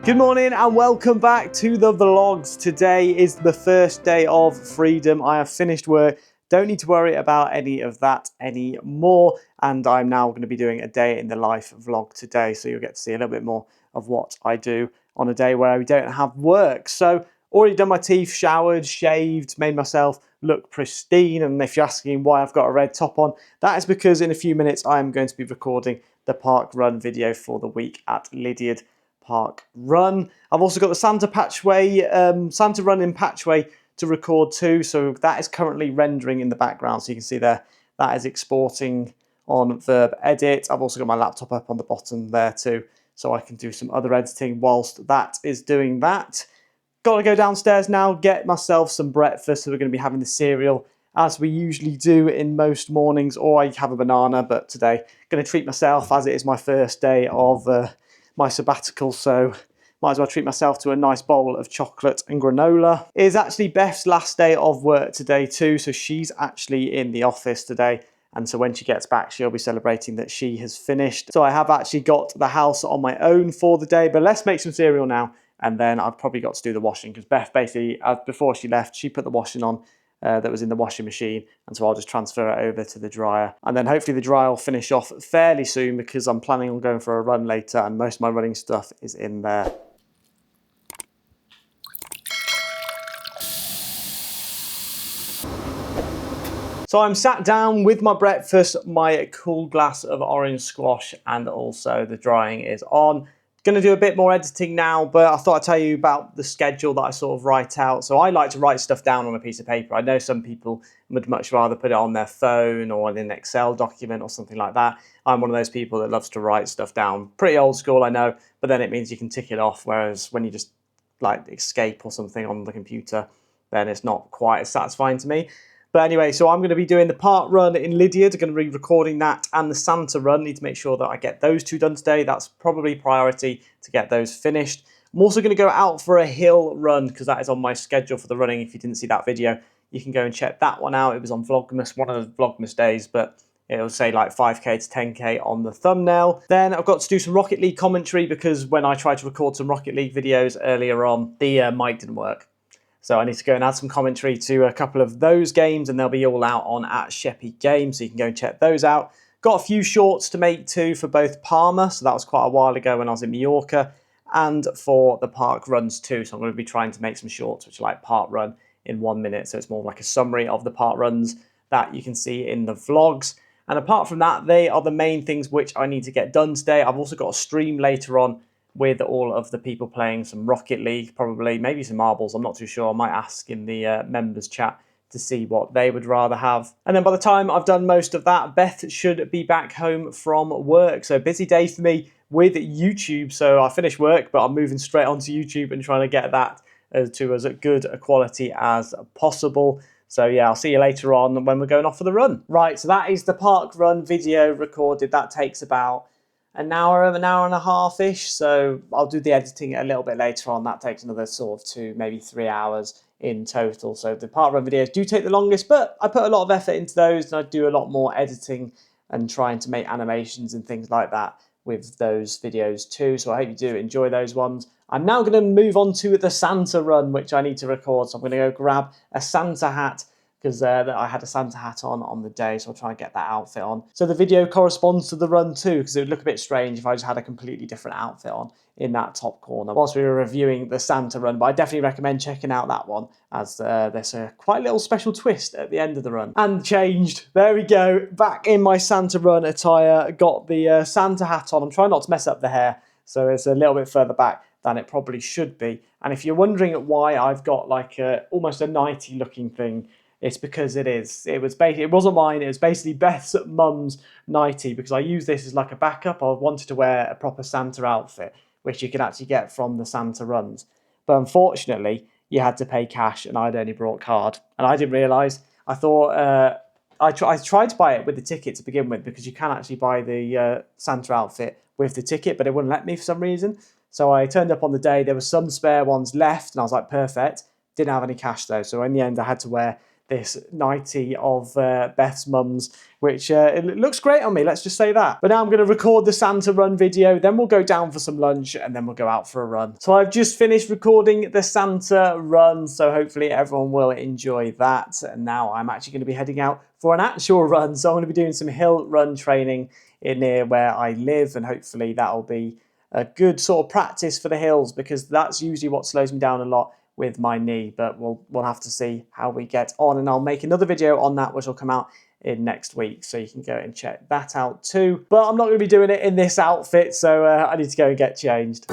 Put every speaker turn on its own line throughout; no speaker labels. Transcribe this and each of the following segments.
Good morning and welcome back to the vlogs. Today is the first day of freedom. I have finished work. Don't need to worry about any of that anymore. And I'm now going to be doing a day in the life vlog today. So you'll get to see a little bit more of what I do on a day where we don't have work. So already done my teeth, showered, shaved, made myself look pristine. And if you're asking why I've got a red top on, that is because in a few minutes I'm going to be recording the park run video for the week at Lydiard Park Run. I've also got the Santa Run in Patchway to record too, so that is currently rendering in the background, so you can see there that is exporting on Verb Edit. I've also got my laptop up on the bottom there too, so I can do some other editing whilst that is doing that. Got to go downstairs now, get myself some breakfast, so we're going to be having the cereal as we usually do in most mornings, or I have a banana, but today I'm going to treat myself as it is my first day of my sabbatical, so might as well treat myself to a nice bowl of chocolate and granola. It is actually Beth's last day of work today too, so she's actually in the office today, and so when she gets back she'll be celebrating that she has finished. So I have actually got the house on my own for the day, but let's make some cereal now, and then I've probably got to do the washing, because Beth basically, before she left, she put the washing on that was in the washing machine, and so I'll just transfer it over to the dryer, and then hopefully the dryer will finish off fairly soon, because I'm planning on going for a run later and most of my running stuff is in there. So I'm sat down with my breakfast, my cool glass of orange squash, and also the drying is on. Going to do a bit more editing now, but I thought I'd tell you about the schedule that I sort of write out. So I like to write stuff down on a piece of paper. I know some people would much rather put it on their phone or in an Excel document or something like that. I'm one of those people that loves to write stuff down. Pretty old school, I know, but then it means you can tick it off, whereas when you just like escape or something on the computer, then it's not quite as satisfying to me. But anyway, so I'm going to be doing the park run in Lydiard. I'm going to be recording that and the Santa run. Need to make sure that I get those two done today. That's probably priority to get those finished. I'm also going to go out for a hill run, because that is on my schedule for the running. If you didn't see that video, you can go and check that one out. It was on Vlogmas, one of the Vlogmas days, but it'll say like 5k to 10k on the thumbnail. Then I've got to do some Rocket League commentary, because when I tried to record some Rocket League videos earlier on, the mic didn't work. So I need to go and add some commentary to a couple of those games, and they'll be all out on @Sheppy_Games, so you can go and check those out. Got a few shorts to make too for both Palma, so that was quite a while ago when I was in Mallorca, and for the park runs too. So I'm going to be trying to make some shorts which are like park run in 1 minute, so it's more like a summary of the park runs that you can see in the vlogs. And apart from that, they are the main things which I need to get done today. I've also got a stream later on with all of the people playing some Rocket League, probably, maybe some marbles, I'm not too sure. I might ask in the members chat to see what they would rather have. And then by the time I've done most of that, Beth should be back home from work. So busy day for me with YouTube. So I finished work, but I'm moving straight onto YouTube and trying to get that to as good a quality as possible. So yeah, I'll see you later on when we're going off for the run. Right, so that is the park run video recorded. That takes about an hour and a half-ish, so I'll do the editing a little bit later on. That takes another sort of 2, maybe 3 hours in total. So the park run videos do take the longest, but I put a lot of effort into those, and I do a lot more editing and trying to make animations and things like that with those videos too. So I hope you do enjoy those ones. I'm now going to move on to the Santa run, which I need to record. So I'm going to go grab a Santa hat, because I had a Santa hat on the day, so I'll try and get that outfit on. So the video corresponds to the run too, because it would look a bit strange if I just had a completely different outfit on in that top corner whilst we were reviewing the Santa run. But I definitely recommend checking out that one, as there's a quite little special twist at the end of the run. And changed, there we go, back in my Santa run attire, got the Santa hat on. I'm trying not to mess up the hair, so it's a little bit further back than it probably should be. And if you're wondering why I've got like almost a nighty looking thing, it's because it wasn't mine, it was basically Beth's mum's nightie, because I use this as like a backup. I wanted to wear a proper Santa outfit, which you can actually get from the Santa runs. But unfortunately, you had to pay cash, and I'd only brought card. And I didn't realise. I thought, I tried to buy it with the ticket to begin with, because you can actually buy the Santa outfit with the ticket, but it wouldn't let me for some reason. So I turned up on the day, there were some spare ones left, and I was like, perfect. Didn't have any cash though, so in the end I had to wear this nightie of Beth's mum's, which it looks great on me, let's just say that. But now I'm going to record the Santa run video, then we'll go down for some lunch, and then we'll go out for a run. So I've just finished recording the Santa run, so hopefully everyone will enjoy that. And now I'm actually going to be heading out for an actual run, so I'm going to be doing some hill run training in near where I live, and hopefully that'll be a good sort of practice for the hills, because that's usually what slows me down a lot with my knee. But we'll have to see how we get on, and I'll make another video on that which will come out in next week, so you can go and check that out too. But I'm not going to be doing it in this outfit, so I need to go and get changed.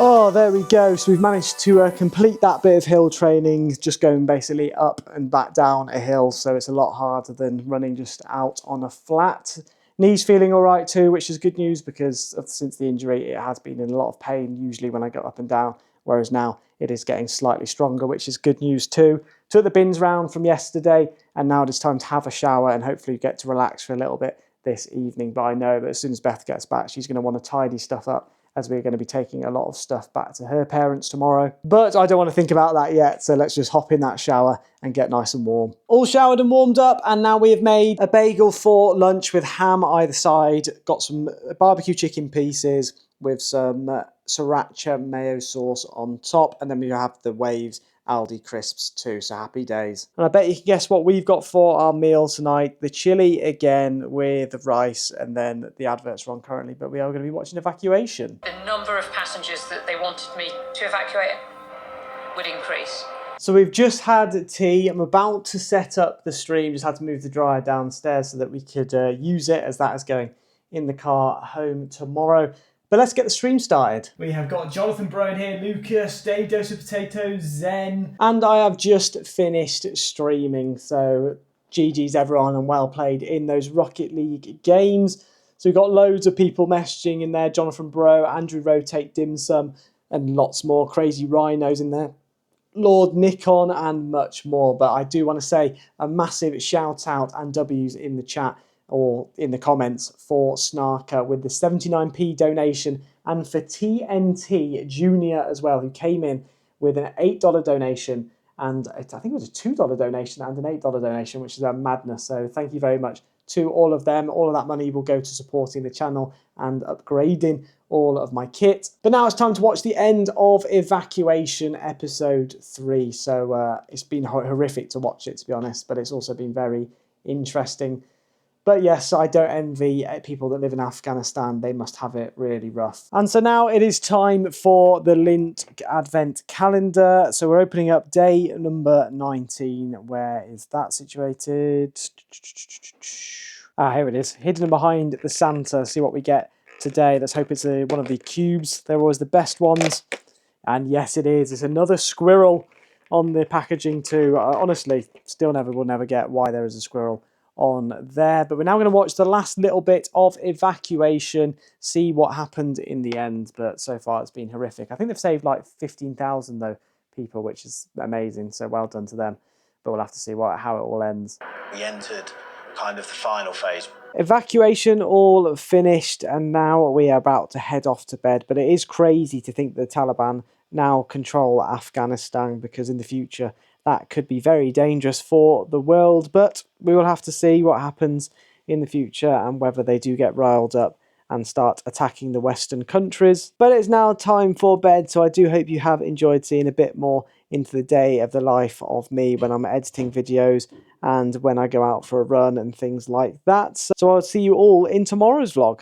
Oh, there we go. So we've managed to complete that bit of hill training, just going basically up and back down a hill. So it's a lot harder than running just out on a flat. Knee's feeling all right too, which is good news, because since the injury, it has been in a lot of pain usually when I go up and down, whereas now it is getting slightly stronger, which is good news too. Took the bins round from yesterday, and now it's time to have a shower and hopefully get to relax for a little bit this evening. But I know that as soon as Beth gets back, she's going to want to tidy stuff up, as we're going to be taking a lot of stuff back to her parents tomorrow. But I don't want to think about that yet, so let's just hop in that shower and get nice and warm. All showered and warmed up, and now we have made a bagel for lunch with ham either side. Got some barbecue chicken pieces with some sriracha mayo sauce on top, and then we have the Waves Aldi crisps too, so happy days. And I bet you can guess what we've got for our meal tonight. The chili again with rice, and then the adverts are on currently, but we are going to be watching Evacuation.
The number of passengers that they wanted me to evacuate would increase.
So we've just had tea. I'm about to set up the stream, just had to move the dryer downstairs so that we could use it, as that is going in the car home tomorrow. But let's get the stream started. We have got Jonathan Brown here, Lucas, Dave Dose of Potatoes, Zen. And I have just finished streaming, so GG's everyone and well played in those Rocket League games. So we've got loads of people messaging in there, Jonathan Bro, Andrew Rotate Dim Sum, and lots more crazy rhinos in there. Lord Nikon and much more. But I do want to say a massive shout out and W's in the chat or in the comments for Snarker with the 79p donation, and for TNT Junior as well, who came in with an $8 donation, and I think it was a $2 donation and an $8 donation, which is a madness. So thank you very much to all of them. All of that money will go to supporting the channel and upgrading all of my kit. But now it's time to watch the end of Evacuation episode 3. So it's been horrific to watch it, to be honest, but it's also been very interesting. But yes, I don't envy people that live in Afghanistan. They must have it really rough. And so now it is time for the Lint Advent Calendar. So we're opening up day number 19. Where is that situated? Ah, here it is. Hidden behind the Santa. See what we get today. Let's hope it's one of the cubes. They're always the best ones. And yes, it is. It's another squirrel on the packaging too. Honestly, still will never get why there is a squirrel on there. But we're now going to watch the last little bit of Evacuation, see what happened in the end. But so far it's been horrific. I think they've saved like 15,000 though people, which is amazing, so well done to them. But we'll have to see how it all ends.
We entered kind of the final phase.
Evacuation all finished, and now we are about to head off to bed. But it is crazy to think that the Taliban now control Afghanistan, because in the future that could be very dangerous for the world. But we will have to see what happens in the future and whether they do get riled up and start attacking the Western countries. But it's now time for bed, so I do hope you have enjoyed seeing a bit more into the day of the life of me when I'm editing videos and when I go out for a run and things like that. So I'll see you all in tomorrow's vlog.